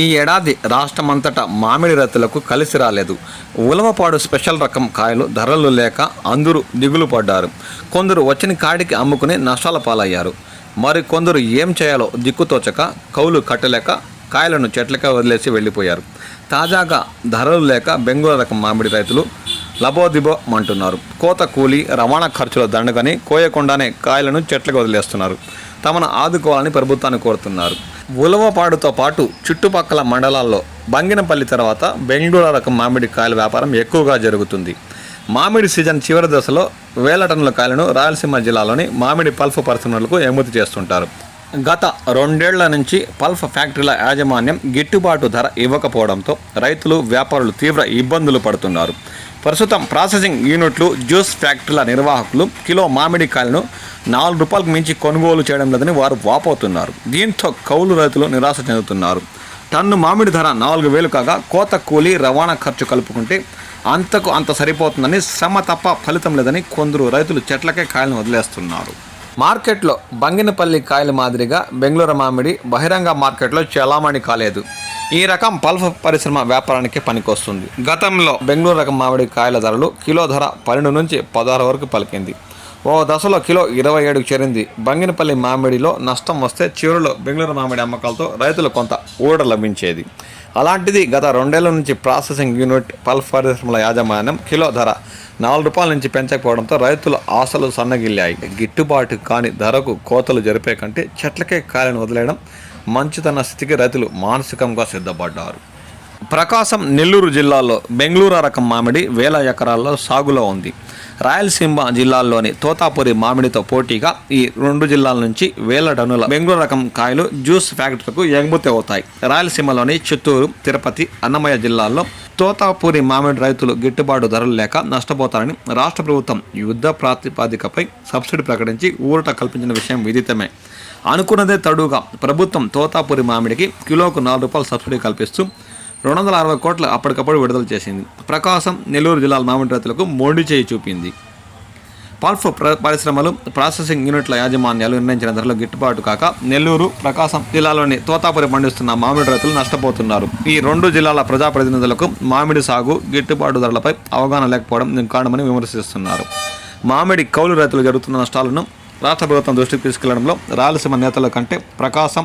ఈ ఏడాది రాష్ట్రమంతటా మామిడి రైతులకు కలిసి రాలేదు. ఉలవపాడు స్పెషల్ రకం కాయలు ధరలు లేక అందరూ దిగులు పడ్డారు. కొందరు వచ్చిన కాడికి అమ్ముకుని నష్టాల పాలయ్యారు. మరి కొందరు ఏం చేయాలో దిక్కుతోచక కౌలు కట్టలేక కాయలను చెట్లకే వదిలేసి వెళ్ళిపోయారు. తాజాగా ధరలు లేక బెంగళూరు రకం మామిడి రైతులు లబోదిబో అంటున్నారు. కోత కూలి రవాణా ఖర్చుల దండగని కోయకుండానే కాయలను చెట్లకు వదిలేస్తున్నారు. తమను ఆదుకోవాలని ప్రభుత్వాన్ని కోరుతున్నారు. ఉలవపాడుతో పాటు చుట్టుపక్కల మండలాల్లో బంగినపల్లి తర్వాత బెంగళూరు రకం మామిడి కాయల వ్యాపారం ఎక్కువగా జరుగుతుంది. మామిడి సీజన్ చివరి దశలో వేల టన్నుల కాయలను రాయలసీమ జిల్లాలోని మామిడి పల్ప్ పరిశ్రమలకు ఎగుమతి చేస్తుంటారు. గత 2 ఏళ్ల నుంచి పల్ప్ ఫ్యాక్టరీల యాజమాన్యం గిట్టుబాటు ధర ఇవ్వకపోవడంతో రైతులు వ్యాపారులు తీవ్ర ఇబ్బందులు పడుతున్నారు. ప్రస్తుతం ప్రాసెసింగ్ యూనిట్లు జ్యూస్ ఫ్యాక్టరీల నిర్వాహకులు కిలో మామిడి కాయలను ₹4 మించి కొనుగోలు చేయడం లేదని వారు వాపోతున్నారు. దీంతో కౌలు రైతులు నిరాశ చెందుతున్నారు. టన్ను మామిడి ధర 4,000 కాగా కోత కూలి రవాణా ఖర్చు కలుపుకుంటే అంతకు అంత సరిపోతుందని, శ్రమ తప్ప ఫలితం లేదని కొందరు రైతులు చెట్లకే కాయలను వదిలేస్తున్నారు. మార్కెట్లో బంగినపల్లి కాయల మాదిరిగా బెంగళూరు మామిడి బహిరంగ మార్కెట్లో చలామణి కాలేదు. ఈ రకం పల్ప్ పరిశ్రమ వ్యాపారానికి పనికొస్తుంది. గతంలో బెంగళూరు రకం మామిడి కాయల ధరలు కిలో ధర 12 నుంచి 16 వరకు పలికింది. ఓ దశలో కిలో 27కు చేరింది. బంగినపల్లి మామిడిలో నష్టం వస్తే చివరిలో బెంగళూరు మామిడి అమ్మకాలతో రైతులు కొంత ఊరట లభించేది. అలాంటిది గత 2 ఏళ్ల నుంచి ప్రాసెసింగ్ యూనిట్ పల్ప్ పరిశ్రమల యాజమాన్యం కిలో ధర ₹4 నుంచి పెంచకపోవడంతో రైతుల ఆశలు సన్నగిల్లాయి. గిట్టుబాటు కాని ధరకు కోతలు జరిపే కంటే చెట్లకే కాయలను వదిలేయడం మంచిదన్న స్థితికి రైతులు మానసికంగా సిద్ధపడ్డారు. ప్రకాశం, నెల్లూరు జిల్లాల్లో బెంగళూరు రకం మామిడి వేల ఎకరాల్లో సాగులో ఉంది. రాయలసీమ జిల్లాల్లోని తోతాపురి మామిడితో పోటీగా ఈ 2 జిల్లాల నుంచి వేల టన్నుల బెంగళూరు రకం కాయలు జ్యూస్ ఫ్యాక్టరీలకు ఎగుమతి అవుతాయి. రాయలసీమలోని చిత్తూరు, తిరుపతి, అన్నమయ్య జిల్లాల్లో తోతాపురి మామిడి రైతులు గిట్టుబాటు ధరలు లేక నష్టపోతారని రాష్ట్ర ప్రభుత్వం యుద్ధ ప్రాతిపదికపై సబ్సిడీ ప్రకటించి ఊరట కల్పించిన విషయం విదితమే. అనుకున్నదే తడుగా ప్రభుత్వం తోతాపురి మామిడికి కిలోకు ₹4 సబ్సిడీ కల్పిస్తూ 260 కోట్లు అప్పటికప్పుడు విడుదల చేసింది. ప్రకాశం, నెల్లూరు జిల్లాల మామిడి రైతులకు మొండి చేయి చూపింది. పల్ప్ పరిశ్రమలు, ప్రాసెసింగ్ యూనిట్ల యాజమాన్యాలు నిర్ణయించిన ధరలు గిట్టుబాటు కాక నెల్లూరు, ప్రకాశం జిల్లాలోని తోతాపురి పండిస్తున్న మామిడి రైతులు నష్టపోతున్నారు. ఈ 2 జిల్లాల ప్రజాప్రతినిధులకు మామిడి సాగు గిట్టుబాటు ధరలపై అవగాహన లేకపోవడం దీనికి కారణమని విమర్శిస్తున్నారు. మామిడి కౌలు రైతులు జరుగుతున్న నష్టాలను రాష్ట్ర ప్రభుత్వం దృష్టికి తీసుకెళ్లడంలో రాయలసీమ నేతల కంటే ప్రకాశం,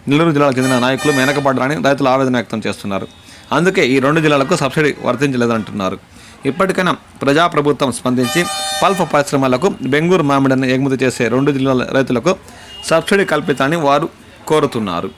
నెల్లూరు జిల్లాలకు చెందిన నాయకులు వెనకబడ్డారని రైతులు ఆవేదన వ్యక్తం చేస్తున్నారు. అందుకే ఈ 2 జిల్లాలకు సబ్సిడీ వర్తించలేదంటున్నారు. ఇప్పటికైనా ప్రజాప్రభుత్వం స్పందించి పల్ప్ పరిశ్రమలకు బెంగళూరు మామిడిని ఎగుమతి చేసే 2 జిల్లాల రైతులకు సబ్సిడీ కల్పించాలని వారు కోరుతున్నారు.